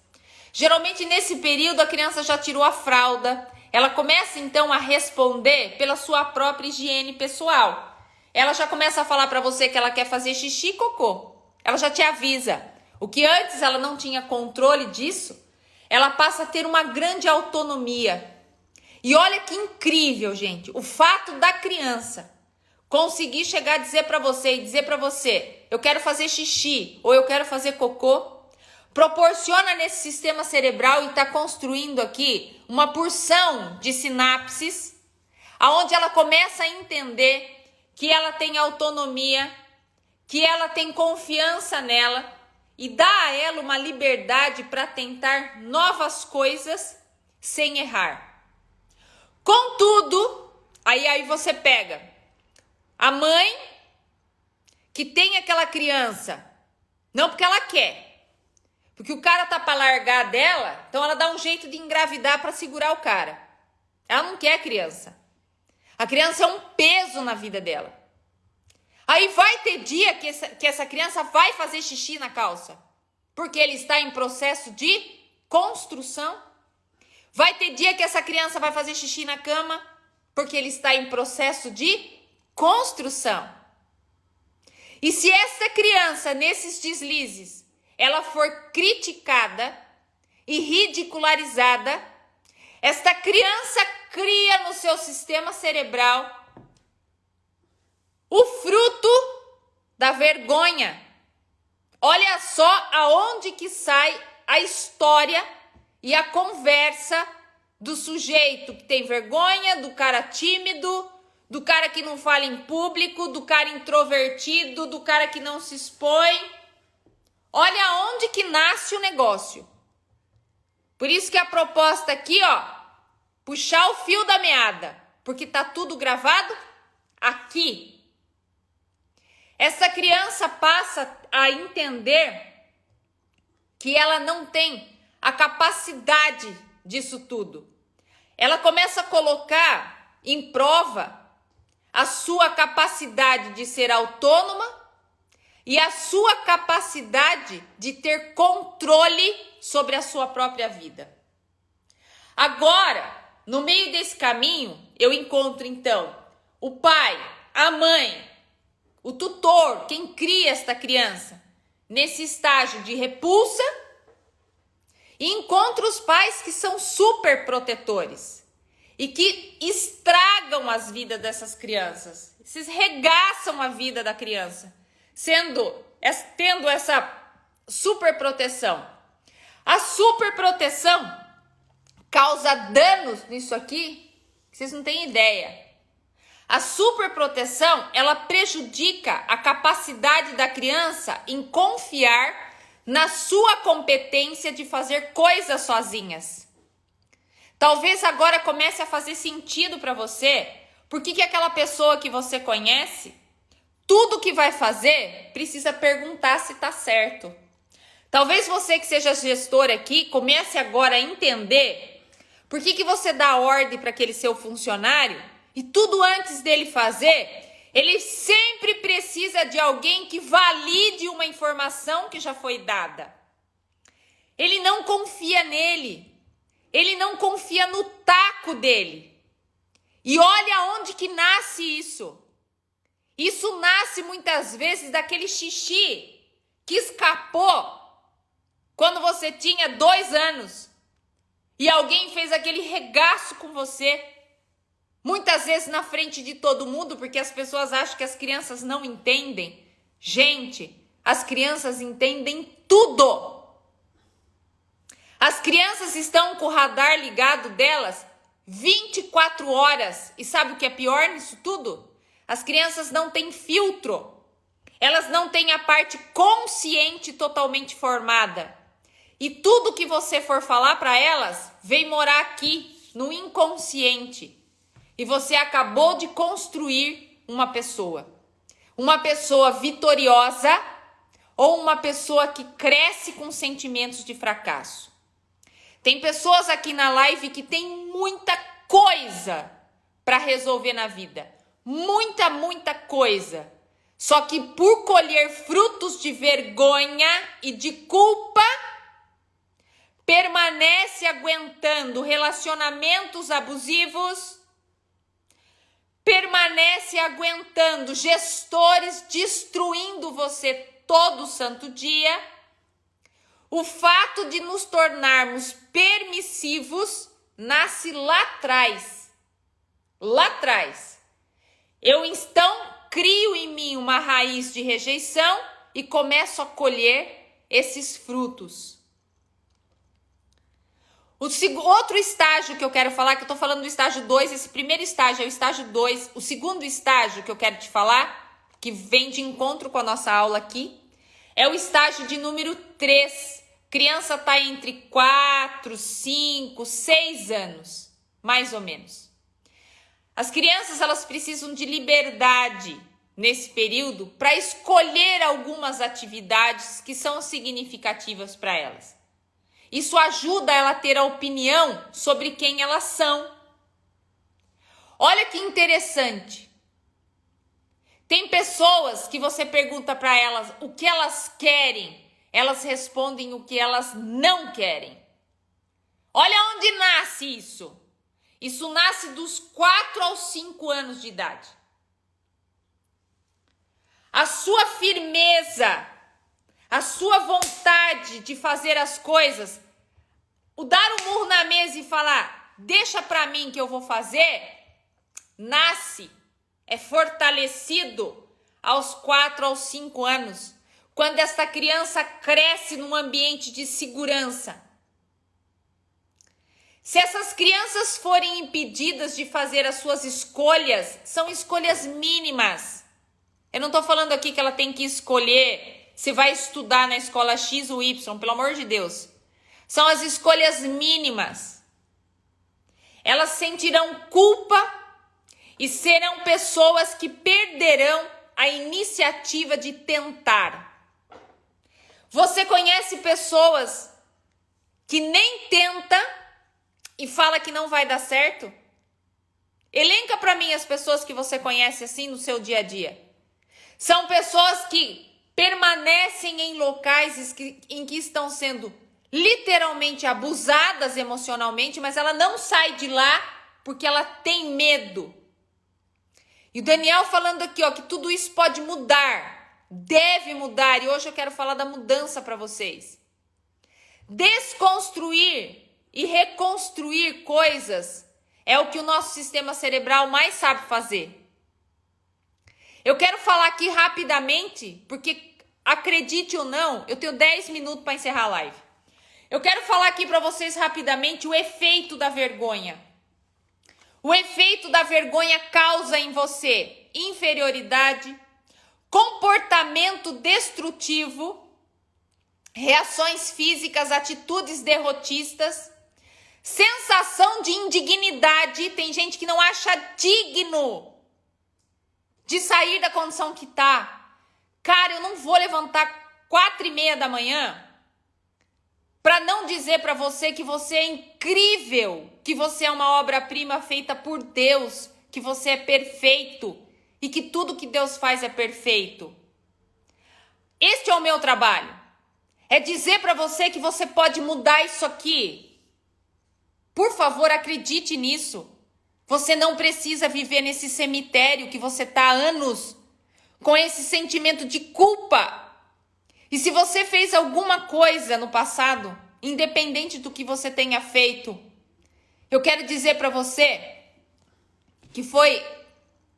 Geralmente nesse período a criança já tirou a fralda, ela começa então a responder pela sua própria higiene pessoal. Ela já começa a falar para você que ela quer fazer xixi e cocô. Ela já te avisa. O que antes ela não tinha controle disso, ela passa a ter uma grande autonomia. E olha que incrível, gente, o fato da criança conseguir chegar a dizer para você, eu quero fazer xixi ou eu quero fazer cocô, proporciona nesse sistema cerebral e está construindo aqui uma porção de sinapses, aonde ela começa a entender que ela tem autonomia, que ela tem confiança nela e dá a ela uma liberdade para tentar novas coisas sem errar. Contudo, aí você pega a mãe que tem aquela criança, não porque ela quer, porque o cara tá para largar dela, então ela dá um jeito de engravidar para segurar o cara. Ela não quer a criança. A criança é um peso na vida dela. Aí vai ter dia que essa criança vai fazer xixi na calça, porque ele está em processo de construção. Vai ter dia que essa criança vai fazer xixi na cama, porque ele está em processo de construção. E se essa criança, nesses deslizes, ela for criticada e ridicularizada, esta criança cria no seu sistema cerebral o fruto da vergonha. Olha só aonde que sai a história e a conversa do sujeito que tem vergonha, do cara tímido, do cara que não fala em público, do cara introvertido, do cara que não se expõe. Olha aonde que nasce o negócio. Por isso que a proposta aqui, ó, puxar o fio da meada, porque tá tudo gravado aqui. Essa criança passa a entender que ela não tem a capacidade disso tudo. Ela começa a colocar em prova a sua capacidade de ser autônoma e a sua capacidade de ter controle sobre a sua própria vida. Agora, no meio desse caminho, eu encontro então o pai, a mãe, o tutor, quem cria esta criança, nesse estágio de repulsa, e encontro os pais que são super protetores e que estragam as vidas dessas crianças, se regaçam a vida da criança, tendo essa super proteção. A super proteção causa danos nisso aqui, que vocês não têm ideia. A superproteção, ela prejudica a capacidade da criança em confiar na sua competência de fazer coisas sozinhas. Talvez agora comece a fazer sentido para você, porque que aquela pessoa que você conhece, tudo que vai fazer, precisa perguntar se está certo. Talvez você que seja gestor aqui, comece agora a entender por que você dá ordem para aquele seu funcionário e tudo antes dele fazer, ele sempre precisa de alguém que valide uma informação que já foi dada. Ele não confia nele. Ele não confia no taco dele. E olha onde que nasce isso. Isso nasce muitas vezes daquele xixi que escapou quando você tinha 2 anos. E alguém fez aquele regaço com você. Muitas vezes na frente de todo mundo, porque as pessoas acham que as crianças não entendem. Gente, as crianças entendem tudo. As crianças estão com o radar ligado delas 24 horas. E sabe o que é pior nisso tudo? As crianças não têm filtro. Elas não têm a parte consciente totalmente formada. E tudo que você for falar para elas, vem morar aqui, no inconsciente. E você acabou de construir uma pessoa vitoriosa ou uma pessoa que cresce com sentimentos de fracasso. Tem pessoas aqui na live que tem muita coisa para resolver na vida. Muita coisa. Só que por colher frutos de vergonha e de culpa, permanece aguentando relacionamentos abusivos, permanece aguentando gestores destruindo você todo santo dia. O fato de nos tornarmos permissivos nasce lá atrás. Lá atrás. Eu então crio em mim uma raiz de rejeição e começo a colher esses frutos. Outro estágio que eu quero falar, que eu tô falando do estágio 2, esse primeiro estágio é o estágio 2. O segundo estágio que eu quero te falar, que vem de encontro com a nossa aula aqui, é o estágio de número 3. Criança tá entre 4, 5, 6 anos, mais ou menos. As crianças, elas precisam de liberdade nesse período para escolher algumas atividades que são significativas para elas. Isso ajuda ela a ter a opinião sobre quem elas são. Olha que interessante. Tem pessoas que você pergunta para elas o que elas querem, elas respondem o que elas não querem. Olha onde nasce isso. Isso nasce dos 4 aos 5 anos de idade. A sua firmeza, a sua vontade de fazer as coisas, o dar um murro na mesa e falar, deixa pra mim que eu vou fazer, nasce, é fortalecido aos 4 aos 5 anos, quando esta criança cresce num ambiente de segurança. Se essas crianças forem impedidas de fazer as suas escolhas, são escolhas mínimas. Eu não estou falando aqui que ela tem que escolher se vai estudar na escola X ou Y, pelo amor de Deus. São as escolhas mínimas. Elas sentirão culpa e serão pessoas que perderão a iniciativa de tentar. Você conhece pessoas que nem tenta e fala que não vai dar certo? Elenca para mim as pessoas que você conhece assim no seu dia a dia. São pessoas que permanecem em locais em que estão sendo literalmente abusadas emocionalmente, mas ela não sai de lá porque ela tem medo. E o Daniel falando aqui, ó, que tudo isso pode mudar, deve mudar, e hoje eu quero falar da mudança para vocês. Desconstruir e reconstruir coisas é o que o nosso sistema cerebral mais sabe fazer. Eu quero falar aqui rapidamente, porque acredite ou não, eu tenho 10 minutos para encerrar a live. Eu quero falar aqui para vocês rapidamente o efeito da vergonha. O efeito da vergonha causa em você inferioridade, comportamento destrutivo, reações físicas, atitudes derrotistas, sensação de indignidade. Tem gente que não acha digno de sair da condição que tá. Cara, eu não vou levantar 4:30 da manhã para não dizer para você que você é incrível, que você é uma obra-prima feita por Deus, que você é perfeito e que tudo que Deus faz é perfeito. Este é o meu trabalho. É dizer para você que você pode mudar isso aqui. Por favor, acredite nisso. Você não precisa viver nesse cemitério que você está há anos com esse sentimento de culpa. E se você fez alguma coisa no passado, independente do que você tenha feito, eu quero dizer para você que foi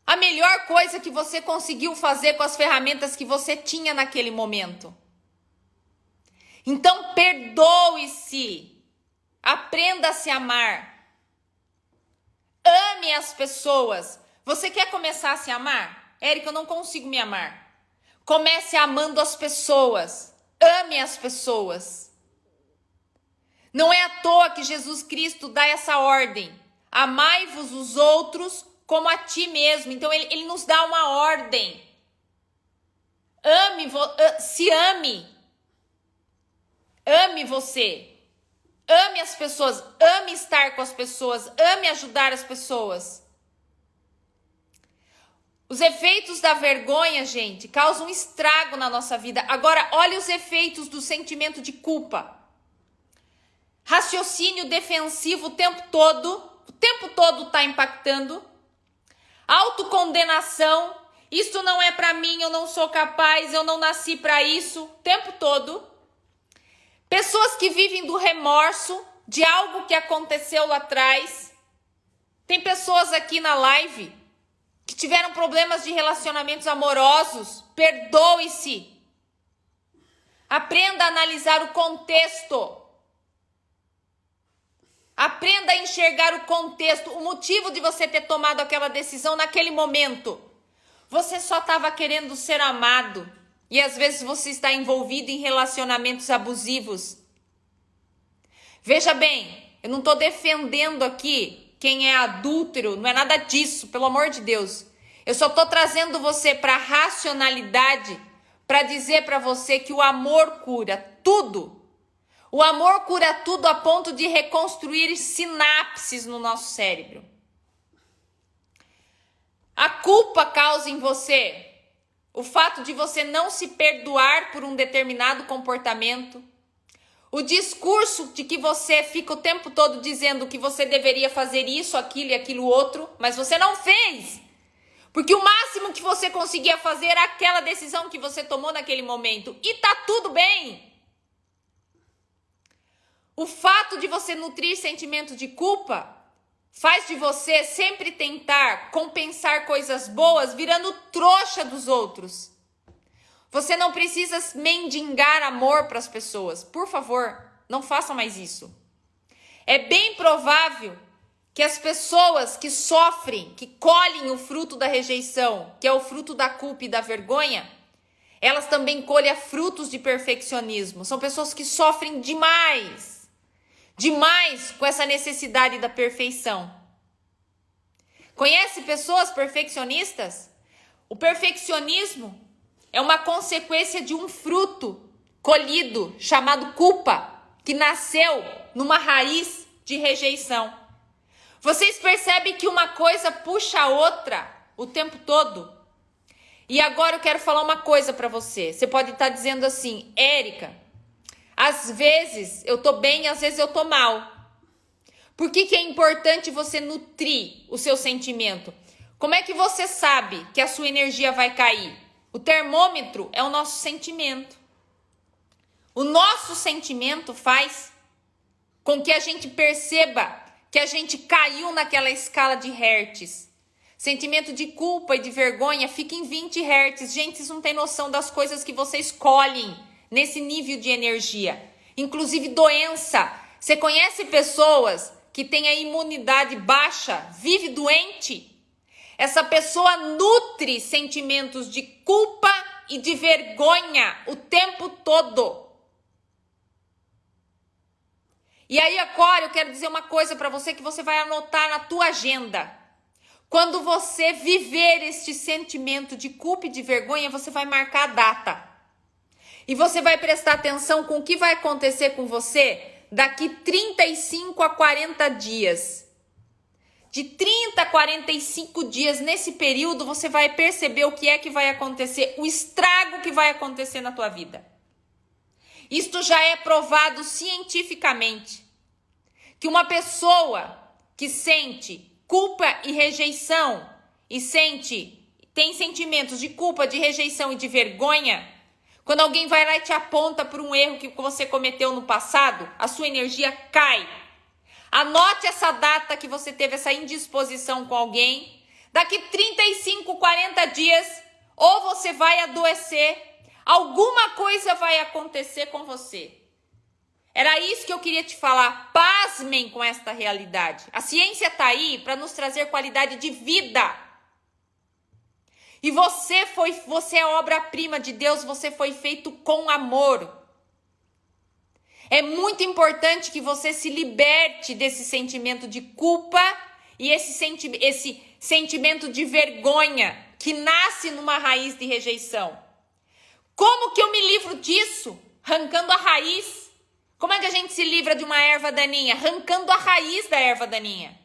a melhor coisa que você conseguiu fazer com as ferramentas que você tinha naquele momento. Então, perdoe-se. Aprenda a se amar. Ame as pessoas. Você quer começar a se amar? Érica, eu não consigo me amar. Comece amando as pessoas. Ame as pessoas. Não é à toa que Jesus Cristo dá essa ordem. Amai-vos os outros como a ti mesmo. Então ele nos dá uma ordem. Se ame. Ame você. Ame as pessoas. Ame estar com as pessoas. Ame ajudar as pessoas. Os efeitos da vergonha, gente, causam estrago na nossa vida. Agora, olha os efeitos do sentimento de culpa. Raciocínio defensivo o tempo todo tá impactando. Autocondenação. Isso não é para mim, eu não sou capaz, eu não nasci para isso. O tempo todo. Pessoas que vivem do remorso de algo que aconteceu lá atrás. Tem pessoas aqui na live que tiveram problemas de relacionamentos amorosos. Perdoe-se. Aprenda a analisar o contexto. Aprenda a enxergar o contexto, o motivo de você ter tomado aquela decisão naquele momento. Você só estava querendo ser amado. E às vezes você está envolvido em relacionamentos abusivos. Veja bem, eu não estou defendendo aqui quem é adúltero, não é nada disso, pelo amor de Deus. Eu só estou trazendo você para a racionalidade, para dizer para você que o amor cura tudo. O amor cura tudo a ponto de reconstruir sinapses no nosso cérebro. A culpa causa em você o fato de você não se perdoar por um determinado comportamento. O discurso de que você fica o tempo todo dizendo que você deveria fazer isso, aquilo e aquilo outro, mas você não fez. Porque o máximo que você conseguia fazer era aquela decisão que você tomou naquele momento. E tá tudo bem. O fato de você nutrir sentimento de culpa faz de você sempre tentar compensar coisas boas virando trouxa dos outros. Você não precisa mendigar amor para as pessoas. Por favor, não faça mais isso. É bem provável que as pessoas que sofrem, que colhem o fruto da rejeição, que é o fruto da culpa e da vergonha, elas também colhem frutos de perfeccionismo. São pessoas que sofrem demais com essa necessidade da perfeição. Conhece pessoas perfeccionistas? O perfeccionismo é uma consequência de um fruto colhido chamado culpa, que nasceu numa raiz de rejeição. Vocês percebem que uma coisa puxa a outra o tempo todo? E agora eu quero falar uma coisa para você. Você pode estar dizendo assim, Érica, às vezes eu tô bem, às vezes eu tô mal. Por que é importante você nutrir o seu sentimento? Como é que você sabe que a sua energia vai cair? O termômetro é o nosso sentimento. O nosso sentimento faz com que a gente perceba que a gente caiu naquela escala de hertz. Sentimento de culpa e de vergonha fica em 20 hertz. Gente, vocês não têm noção das coisas que vocês escolhem nesse nível de energia. Inclusive doença. Você conhece pessoas que tem a imunidade baixa vive doente. Essa pessoa nutre sentimentos de culpa e de vergonha o tempo todo. E aí agora eu quero dizer uma coisa para você que você vai anotar na tua agenda. Quando você viver este sentimento de culpa e de vergonha, você vai marcar a data. E você vai prestar atenção com o que vai acontecer com você daqui 35 a 40 dias. De 30 a 45 dias, nesse período, você vai perceber o que é que vai acontecer, o estrago que vai acontecer na tua vida. Isto já é provado cientificamente, que uma pessoa que sente culpa e rejeição e tem sentimentos de culpa, de rejeição e de vergonha, quando alguém vai lá e te aponta por um erro que você cometeu no passado, a sua energia cai. Anote essa data que você teve essa indisposição com alguém. Daqui 35, 40 dias, ou você vai adoecer, alguma coisa vai acontecer com você. Era isso que eu queria te falar. Pasmem com esta realidade. A ciência está aí para nos trazer qualidade de vida. E você é obra-prima de Deus, você foi feito com amor. É muito importante que você se liberte desse sentimento de culpa e esse sentimento de vergonha que nasce numa raiz de rejeição. Como que eu me livro disso? Arrancando a raiz. Como é que a gente se livra de uma erva daninha? Arrancando a raiz da erva daninha.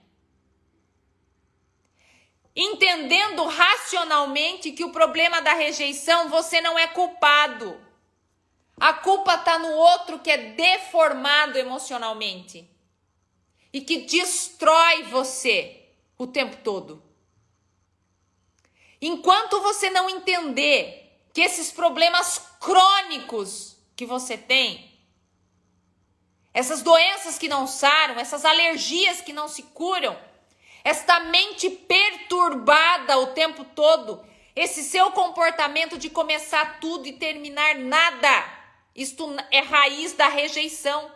Entendendo racionalmente que o problema da rejeição, você não é culpado. A culpa está no outro que é deformado emocionalmente e que destrói você o tempo todo. Enquanto você não entender que esses problemas crônicos que você tem, essas doenças que não saram, essas alergias que não se curam, esta mente perturbada o tempo todo, esse seu comportamento de começar tudo e terminar nada, isto é raiz da rejeição.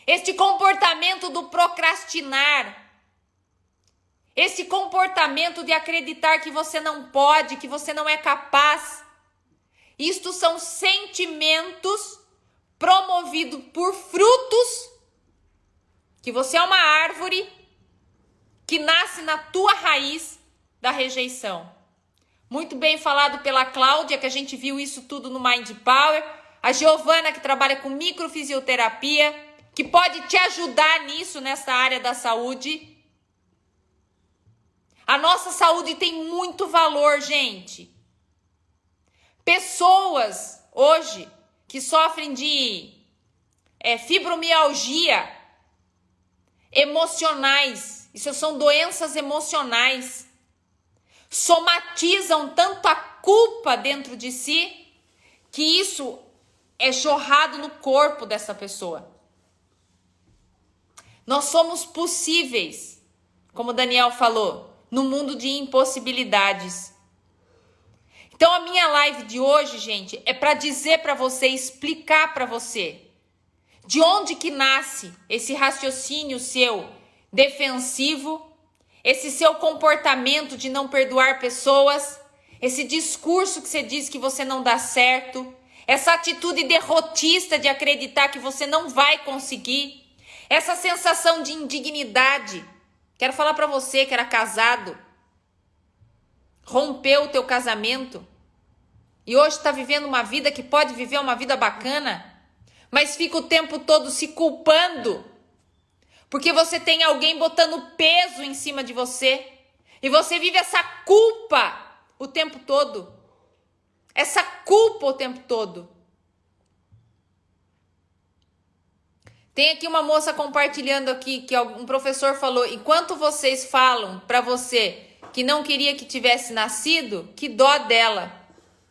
Este comportamento do procrastinar, esse comportamento de acreditar que você não pode, que você não é capaz, isto são sentimentos promovidos por frutos, que você é uma árvore que nasce na tua raiz da rejeição. Muito bem falado pela Cláudia, que a gente viu isso tudo no Mind Power. A Giovana, que trabalha com microfisioterapia, que pode te ajudar nisso, nessa área da saúde. A nossa saúde tem muito valor, gente. Pessoas hoje que sofrem de fibromialgia emocionais, isso são doenças emocionais, somatizam tanto a culpa dentro de si que isso é jorrado no corpo dessa pessoa. Nós somos possíveis, como Daniel falou, no mundo de impossibilidades. Então a minha live de hoje, gente, é para dizer para você, explicar para você de onde que nasce esse raciocínio seu defensivo, esse seu comportamento de não perdoar pessoas, esse discurso que você diz que você não dá certo, essa atitude derrotista de acreditar que você não vai conseguir, essa sensação de indignidade. Quero falar para você que era casado, rompeu o teu casamento e hoje está vivendo uma vida que pode viver uma vida bacana, mas fica o tempo todo se culpando porque você tem alguém botando peso em cima de você e você vive essa culpa o tempo todo. Essa culpa o tempo todo. Tem aqui uma moça compartilhando aqui que um professor falou: enquanto vocês falam para você que não queria que tivesse nascido, que dó dela.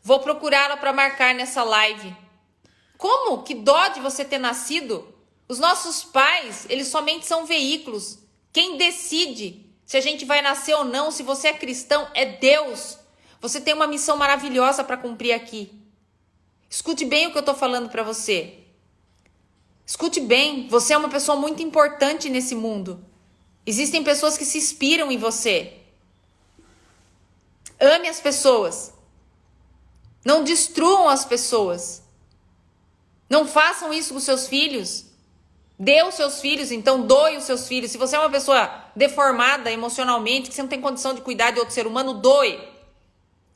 Vou procurá-la para marcar nessa live. Como? Que dó de você ter nascido? Os nossos pais, eles somente são veículos. Quem decide se a gente vai nascer ou não, se você é cristão, é Deus. Você tem uma missão maravilhosa para cumprir aqui. Escute bem o que eu estou falando para você. Escute bem, você é uma pessoa muito importante nesse mundo. Existem pessoas que se inspiram em você. Ame as pessoas. Não destruam as pessoas. Não façam isso com seus filhos. Dê os seus filhos, então doe os seus filhos. Se você é uma pessoa deformada emocionalmente, que você não tem condição de cuidar de outro ser humano, doe.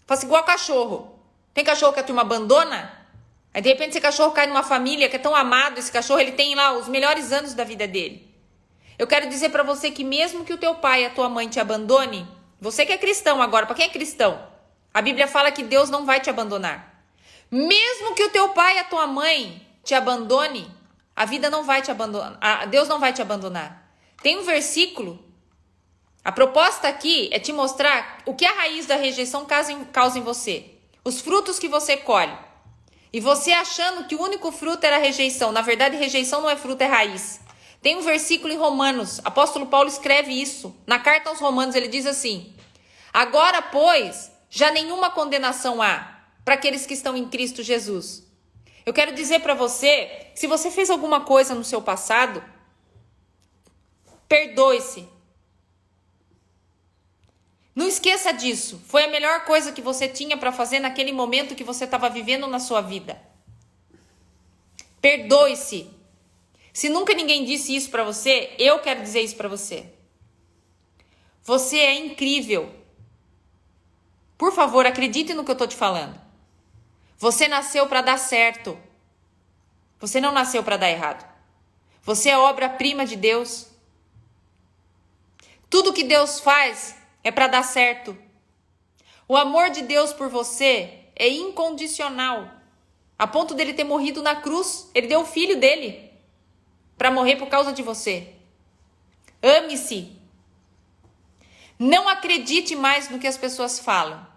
Faça igual cachorro. Tem cachorro que a turma abandona? Aí de repente esse cachorro cai numa família que é tão amado, esse cachorro ele tem lá os melhores anos da vida dele. Eu quero dizer pra você que mesmo que o teu pai e a tua mãe te abandone, você que é cristão agora, pra quem é cristão? A Bíblia fala que Deus não vai te abandonar. Mesmo que o teu pai e a tua mãe te abandone, a vida não vai te abandonar, Deus não vai te abandonar. Tem um versículo, a proposta aqui é te mostrar o que a raiz da rejeição causa em você. Os frutos que você colhe. E você achando que o único fruto era rejeição. Na verdade, rejeição não é fruto, é raiz. Tem um versículo em Romanos, apóstolo Paulo escreve isso. Na carta aos Romanos ele diz assim: agora, pois, já nenhuma condenação há para aqueles que estão em Cristo Jesus. Eu quero dizer para você, se você fez alguma coisa no seu passado, perdoe-se. Não esqueça disso. Foi a melhor coisa que você tinha para fazer naquele momento que você estava vivendo na sua vida. Perdoe-se. Se nunca ninguém disse isso para você, eu quero dizer isso para você. Você é incrível. Por favor, acredite no que eu estou te falando. Você nasceu para dar certo. Você não nasceu para dar errado. Você é obra-prima de Deus. Tudo que Deus faz é para dar certo. O amor de Deus por você é incondicional. A ponto dele ter morrido na cruz. Ele deu o filho dele para morrer por causa de você. Ame-se. Não acredite mais no que as pessoas falam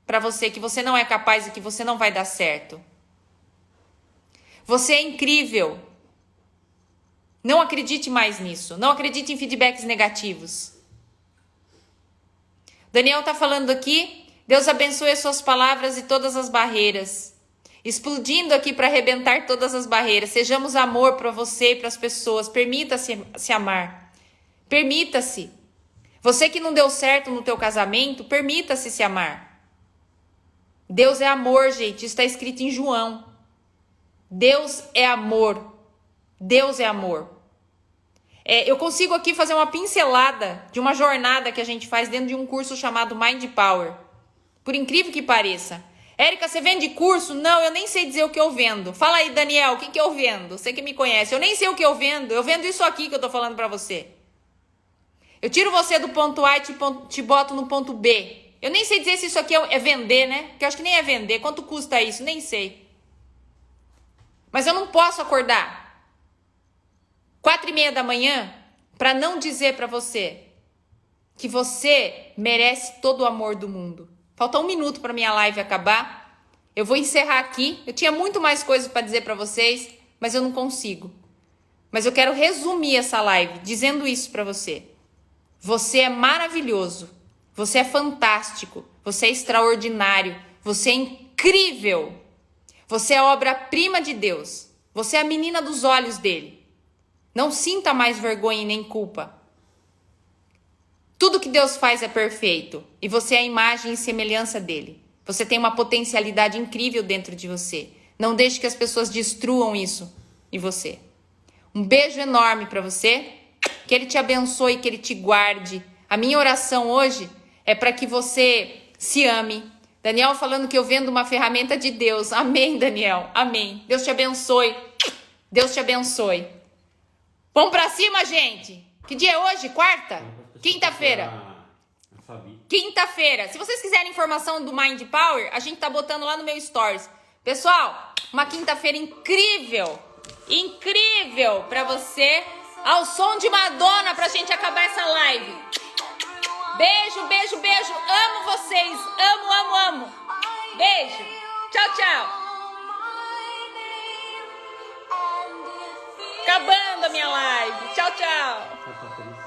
para você, que você não é capaz e que você não vai dar certo. Você é incrível. Não acredite mais nisso. Não acredite em feedbacks negativos. Daniel está falando aqui, Deus abençoe as suas palavras e todas as barreiras. Explodindo aqui para arrebentar todas as barreiras. Sejamos amor para você e para as pessoas. Permita-se se amar. Permita-se. Você que não deu certo no teu casamento, permita-se se amar. Deus é amor, gente. Isso está escrito em João. Deus é amor. Deus é amor. Eu consigo aqui fazer uma pincelada de uma jornada que a gente faz dentro de um curso chamado Mind Power. Por incrível que pareça. Érica, você vende curso? Não, eu nem sei dizer o que eu vendo. Fala aí, Daniel, o que eu vendo? Você que me conhece. Eu nem sei o que eu vendo. Eu vendo isso aqui que eu tô falando pra você. Eu tiro você do ponto A e te boto no ponto B. Eu nem sei dizer se isso aqui é vender, né? Porque eu acho que nem é vender. Quanto custa isso? Nem sei. Mas eu não posso acordar 4:30 da manhã para não dizer para você que você merece todo o amor do mundo. Falta 1 minuto para minha live acabar. Eu vou encerrar aqui. Eu tinha muito mais coisas para dizer para vocês, mas eu não consigo. Mas eu quero resumir essa live dizendo isso para você. Você é maravilhoso. Você é fantástico. Você é extraordinário. Você é incrível. Você é obra-prima de Deus. Você é a menina dos olhos dele. Não sinta mais vergonha e nem culpa. Tudo que Deus faz é perfeito. E você é a imagem e semelhança dele. Você tem uma potencialidade incrível dentro de você. Não deixe que as pessoas destruam isso em você. Um beijo enorme para você. Que ele te abençoe, que ele te guarde. A minha oração hoje é para que você se ame. Daniel falando que eu vendo uma ferramenta de Deus. Amém, Daniel. Amém. Deus te abençoe. Deus te abençoe. Vamos pra cima, gente. Que dia é hoje? Quarta? Quinta-feira. Quinta-feira. Se vocês quiserem informação do Mind Power, a gente tá botando lá no meu stories. Pessoal, uma quinta-feira incrível. Incrível pra você. Ao som de Madonna pra gente acabar essa live. Beijo, beijo, beijo. Amo vocês. Amo, amo, amo. Beijo. Tchau, tchau. Acabando a minha live. Tchau, tchau.